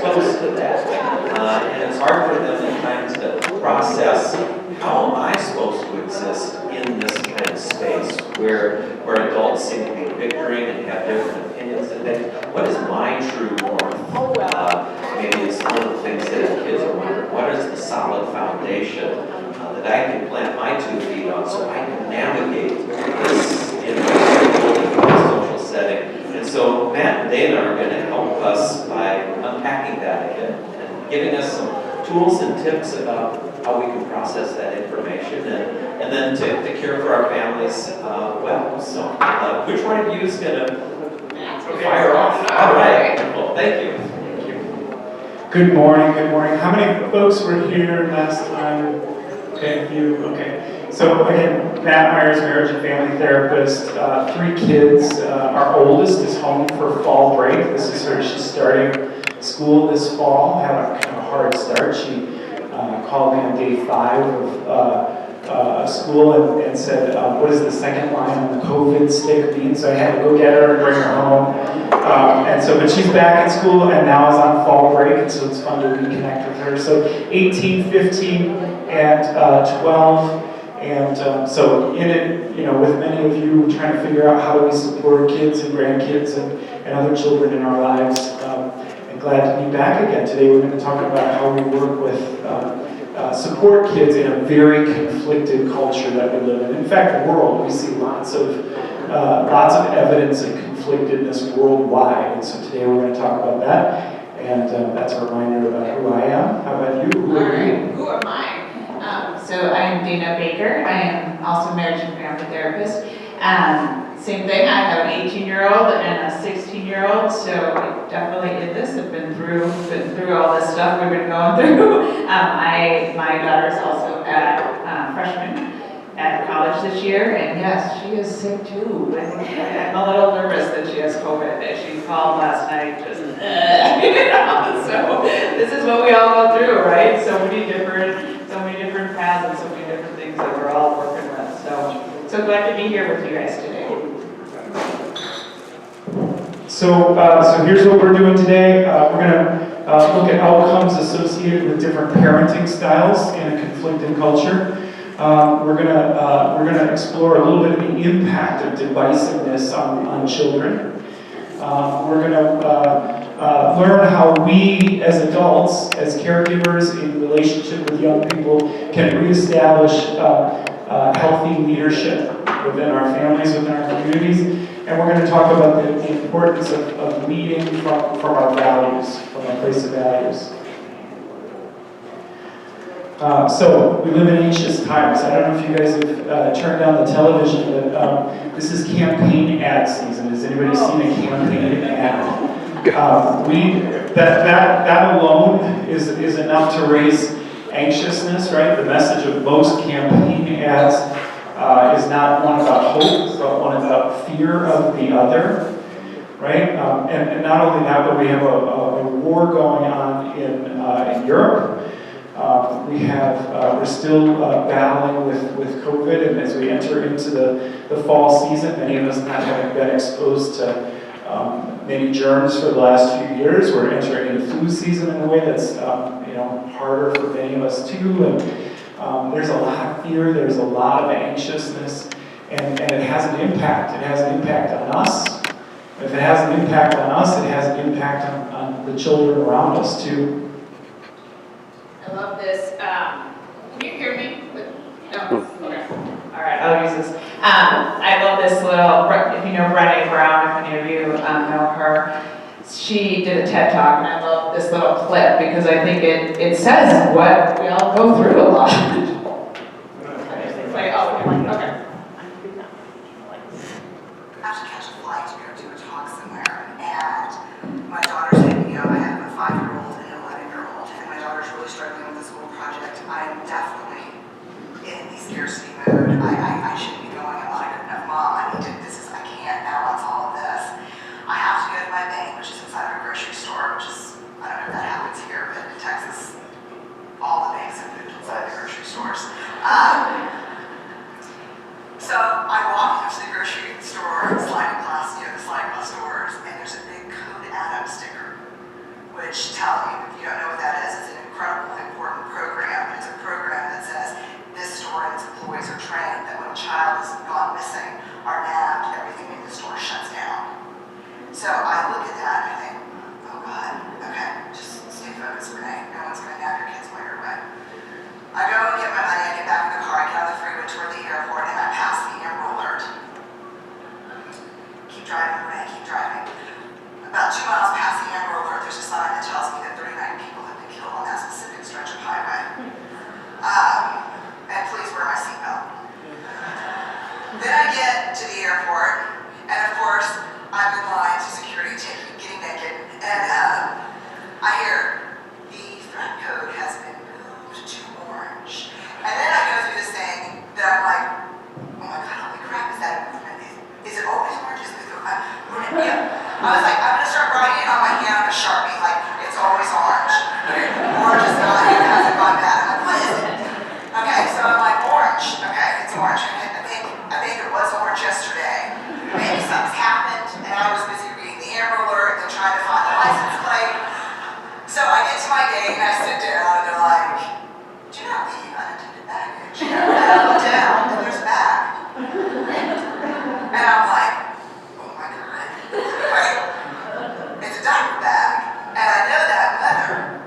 exposed to that. And it's hard for them at times to process, how am I supposed to exist in this kind of space where adults seem to be bickering and have different opinions and things? What is my true north? Maybe it's one of the things that kids are wondering. What is the solid foundation that I can plant my 2 feet on so I can navigate this in a social setting? And so Matt and Dana are going to help us by unpacking that again and giving us some tools and tips about how we can process that information and then to care for our families well. So which one of you is going to fire off? All right. Well, thank you. Good morning, good morning. How many folks were here last time? Okay, you, okay. So again, Matt Myers, marriage and family therapist, 3 kids. Our oldest is home for fall break. This is her, she's starting school this fall, had a kind of hard start. She called me on day 5 of school and said, what does the second line on the COVID stick mean? So I had to go get her and bring her home. But she's back in school and now is on fall break, and so it's fun to reconnect with her. So 18, 15, and 12. And so in it, with many of you trying to figure out how do we support kids and grandkids and other children in our lives. I'm glad to be back again. Today we're going to talk about how we work with support kids in a very conflicted culture that we live in. In fact, world, we see lots of evidence of conflictedness worldwide. And so today we're going to talk about that. And that's a reminder about who I am. How about you? Who are you? Who am I? So I am Dana Baker. I am also a marriage and family therapist. Same thing, I have an 18-year-old and a 16-year-old, so definitely in this, I've been through all this stuff we've been going through. My daughter is also a freshman at college this year, and yes, she is sick too. I'm a little nervous that she has COVID. She called last night just, so this is what we all go through, right? So many different paths and so many different things that we're all working with. So glad to be here with you guys today. So here's what we're doing today. We're going to look at outcomes associated with different parenting styles in a conflicted culture. We're gonna explore a little bit of the impact of divisiveness on children. We're gonna learn how we, as adults, as caregivers in relationship with young people, can reestablish healthy leadership within our families, within our communities. And we're going to talk about the importance of leading from our values, from a place of values. So we live in anxious times. I don't know if you guys have turned on the television, but this is campaign ad season. Has anybody seen a campaign ad? That alone is enough to raise anxiousness, right? The message of most campaign ads is not one about hope, but one about fear of the other, right? And not only that, but we have a war going on in Europe. We're still battling with COVID, and as we enter into the fall season, many of us not having been exposed to many germs for the last few years, we're entering into flu season in a way that's harder for many of us too. And there's a lot of fear, there's a lot of anxiousness, and it has an impact. It has an impact on us. If it has an impact on us, it has an impact on the children around us too. I love this. Can you hear me? No? Okay. All right, I'll use this. I love this little, if you know Brené Brown, if any of you know her, she did a TED Talk, and I love this little clip because I think it says what we all go through a lot. It's like, oh, okay. I have to catch a flight to go do a talk somewhere, and my daughter's I have a 5-year-old and an 11-year-old, and my daughter's really struggling with the school project. I'm definitely in the scarcity mode. I shouldn't be going. I'm not a good enough mom. I can't balance all of this. I have to go to my bank, which is inside of a grocery store, which is, I don't know if that happens here, but in Texas, all the banks have moved inside the grocery stores. So I walk into the grocery store, the sliding glass doors, and there's a big Code Adam sticker, which tells me a child has gone missing or nabbed, everything in the store shuts down. So I look at that and I think, oh God, okay, just stay focused, Renee. No one's gonna nab your kids while you're away. I go and get my money, I get back in the car, I get on the freeway toward the airport, and I pass the Amber Alert. Keep driving, Renee, keep driving. About 2 miles past the Amber Alert, there's a sign that tells me that 39 people have been killed on that specific stretch of highway. And please wear my seatbelt. Then I get to the airport, and of course, I'm in line to security, getting naked, and I hear, the threat code has been moved to orange. And then I go through this thing that I'm like, oh my God, holy crap, is that a movement? Is it always orange? Is it, yeah. I was like, I'm gonna start writing it on my hand on a Sharpie, like, it's always orange. Orange is not, it hasn't gone bad. I'm like, what is it? Okay, so I'm like, orange. Okay, it's orange. I think it was orange yesterday. Maybe something's happened, and I was busy reading the Amber Alert and trying to find the license plate. So I get to my gate and I sit down, and they're like, do not leave unattended baggage. And I look down, and there's a bag. And I'm like, oh my God. Right? It's a diaper bag. And I know that mother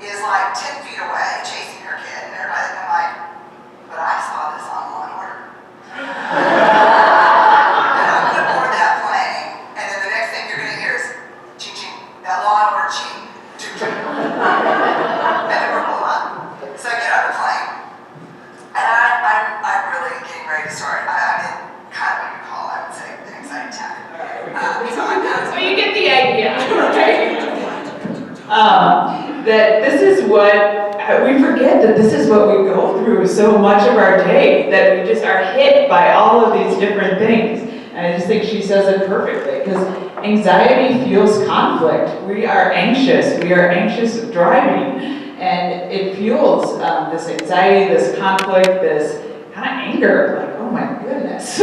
is like 10 feet away chasing her kid, and everybody, and I'm like, but I saw this on Law and Order. And I'm gonna board that plane, and then the next thing you're gonna hear is ching ching, that Law and Order ching, ching ching. And then we're pulled up. So I get on the plane, and I'm really getting ready to start. I'm in kind of what you call, I would say, an anxiety attack. So you get the idea, right? That this is what, we forget that this is what we go through so much of our day, that we just are hit by all of these different things. And I just think she says it perfectly, because anxiety fuels conflict. We are anxious driving, and it fuels this anxiety, this conflict, this kind of anger, like, oh my goodness.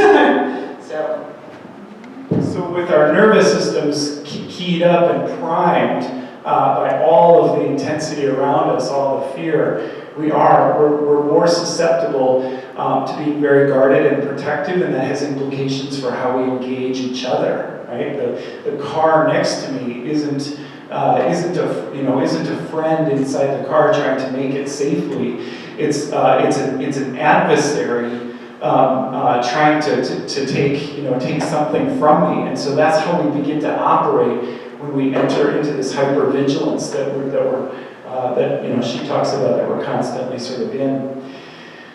So with our nervous systems keyed up and primed by all of the intensity around us, all the fear, we're more susceptible to being very guarded and protective, and that has implications for how we engage each other. Right? The car next to me isn't a friend inside the car trying to make it safely. It's an adversary. Trying to take something from me, and so that's how we begin to operate when we enter into this hypervigilance that she talks about, that we're constantly sort of in.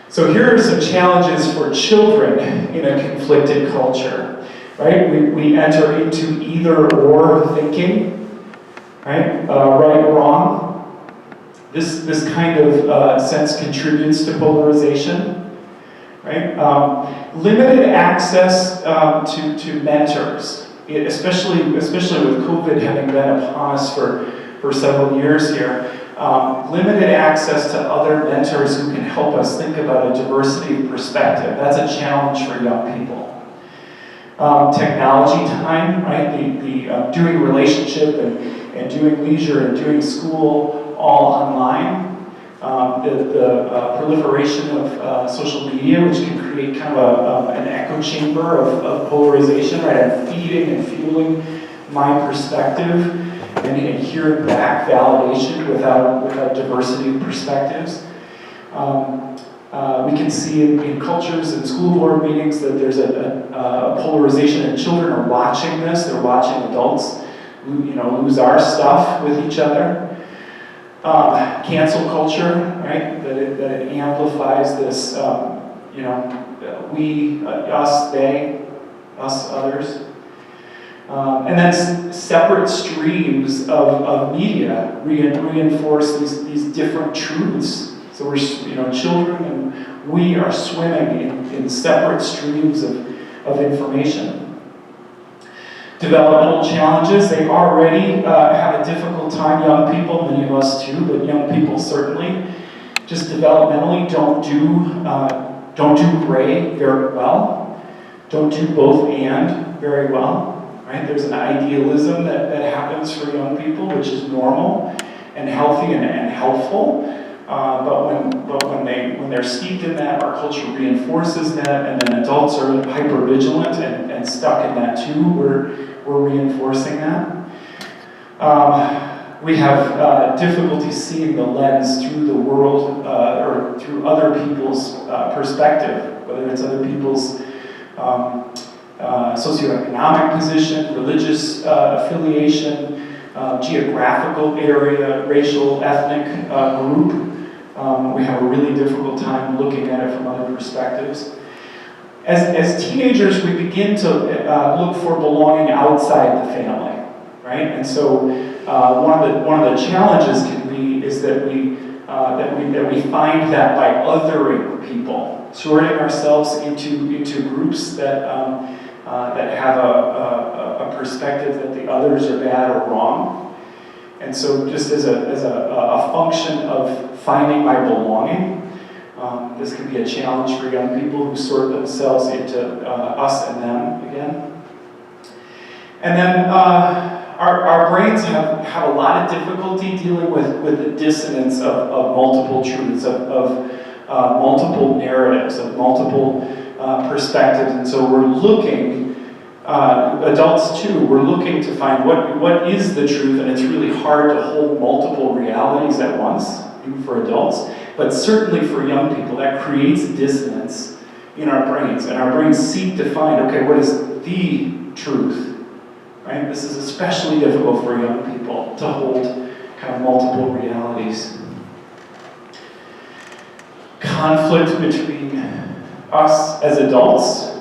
So here are some challenges for children in a conflicted culture, right? We enter into either or thinking, right? Right, wrong. This kind of sense contributes to polarization. Right? Limited access to mentors, especially with COVID having been upon us for several years here. Limited access to other mentors who can help us think about a diversity of perspective. That's a challenge for young people. Technology time, right? The doing relationship and doing leisure and doing school all online. The proliferation of social media, which can create kind of an echo chamber of polarization, right? I'm feeding and fueling my perspective and hearing back validation without diversity of perspectives. We can see in cultures and school board meetings that there's a polarization, and children are watching this. They're watching adults, lose our stuff with each other. Cancel culture, right? That it amplifies this, we, us, they, us, others. And then separate streams of media reinforce these different truths. So we're, children and we are swimming in separate streams of information. Developmental challenges, they already have a difficult time, young people, many of us too, but young people certainly, just developmentally don't do gray very well, don't do both and very well, right? There's an idealism that happens for young people, which is normal and healthy and helpful, When they're steeped in that, our culture reinforces that, and then adults are hyper-vigilant and stuck in that too. We're reinforcing that. We have difficulty seeing the lens through the world or through other people's perspective, whether it's other people's socioeconomic position, religious affiliation, geographical area, racial, ethnic group. We have a really difficult time looking at it from other perspectives. As teenagers, we begin to look for belonging outside the family, right? And so one of the challenges can be is that we find that by othering people, sorting ourselves into groups that have a perspective that the others are bad or wrong. And so just as a function of finding my belonging, this can be a challenge for young people who sort themselves into us and them again. And then our brains have a lot of difficulty dealing with the dissonance of multiple truths, of multiple narratives, of multiple perspectives. And so we're looking, adults too, we're looking to find what is the truth, and it's really hard to hold multiple realities at once, even for adults. But certainly for young people, that creates dissonance in our brains. And our brains seek to find, okay, what is the truth? Right? This is especially difficult for young people to hold kind of multiple realities. Conflict between us as adults.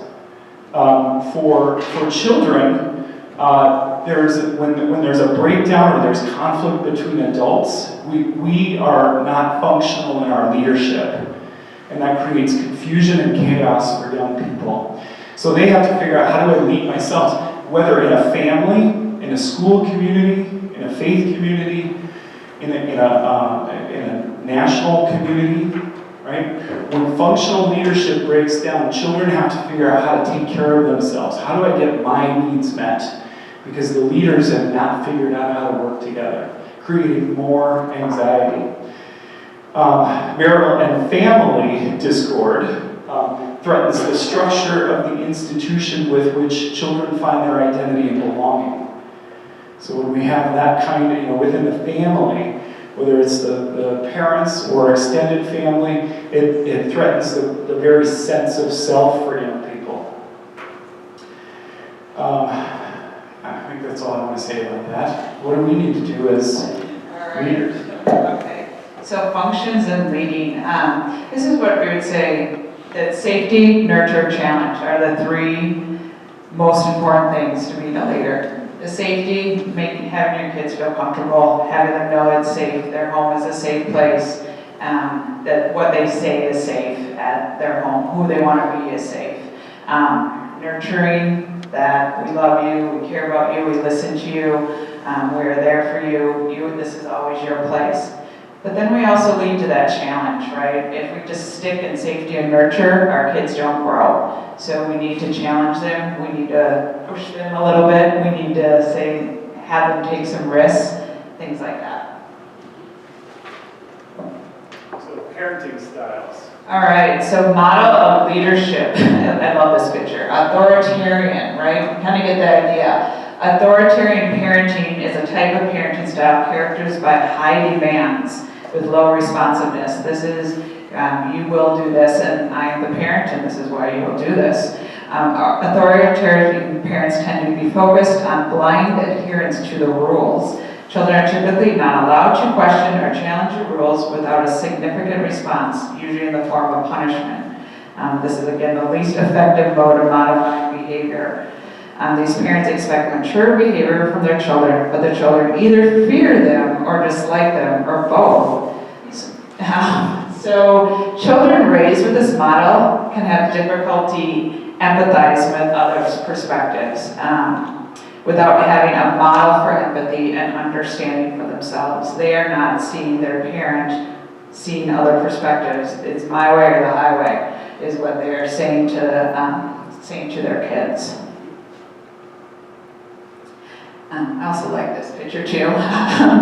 For children, when there's a breakdown or there's conflict between adults, we are not functional in our leadership, and that creates confusion and chaos for young people. So they have to figure out, how do I lead myself, whether in a family, in a school community, in a faith community, in a national community, right? When functional leadership breaks down, children have to figure out how to take care of themselves. How do I get my needs met? Because the leaders have not figured out how to work together, creating more anxiety. Marital and family discord threatens the structure of the institution with which children find their identity and belonging. So when we have that kind of, within the family, whether it's the parents or extended family, it threatens the very sense of self for young people. I think that's all I want to say about that. What do we need to do as leaders? Okay, so functions and leading. This is what we would say that safety, nurture, challenge are the three most important things to being a leader. The safety, having your kids feel comfortable, having them know it's safe, their home is a safe place, that what they say is safe at their home, who they want to be is safe. Nurturing, that we love you, we care about you, we listen to you, we're there for you, this is always your place. But then we also lead to that challenge, right? If we just stick in safety and nurture, our kids don't grow. So we need to challenge them, we need to push them a little bit, we need to have them take some risks, things like that. So parenting styles. All right, so model of leadership. I love this picture. Authoritarian, right? Kind of get the idea. Authoritarian parenting is a type of parenting style characterized by high demands with low responsiveness. This is, you will do this, and I am the parent, and this is why you will do this. Authoritarian parents tend to be focused on blind adherence to the rules. Children are typically not allowed to question or challenge the rules without a significant response, usually in the form of punishment. This is, again, the least effective mode of modifying behavior. These parents expect mature behavior from their children, but the children either fear them or dislike them, or both. So children raised with this model can have difficulty empathizing with others' perspectives without having a model for empathy and understanding for themselves. They are not seeing their parent, seeing other perspectives. It's my way or the highway, is what they're saying to their kids. I also like this picture too.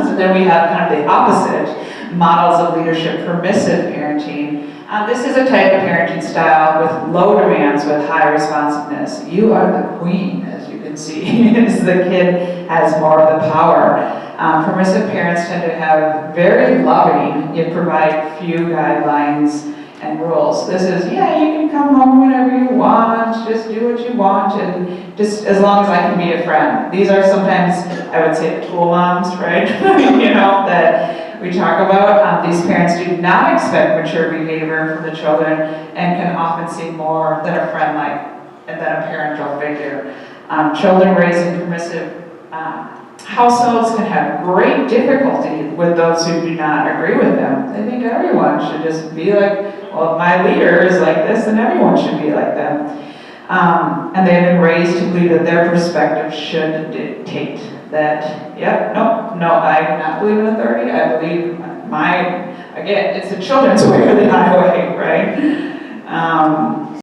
So then we have kind of the opposite, models of leadership, permissive parenting. This is a type of parenting style with low demands, with high responsiveness. You are the queen, as you can see, as the kid has more of the power. Permissive parents tend to have very loving, yet provide few guidelines and rules. This is, yeah, you can come home whenever you want, just do what you want, and just as long as I can be a friend. These are sometimes, I would say, tool moms, right? That we talk about. These parents do not expect mature behavior from the children and can often see more than a friend than a parental figure. Children raised in permissive households can have great difficulty with those who do not agree with them. They think everyone should just be like, well, if my leader is like this, then everyone should be like them. And they have been raised to believe that their perspective should dictate that, yep, no, I do not believe in authority. I believe again, it's the children's way or the highway, right?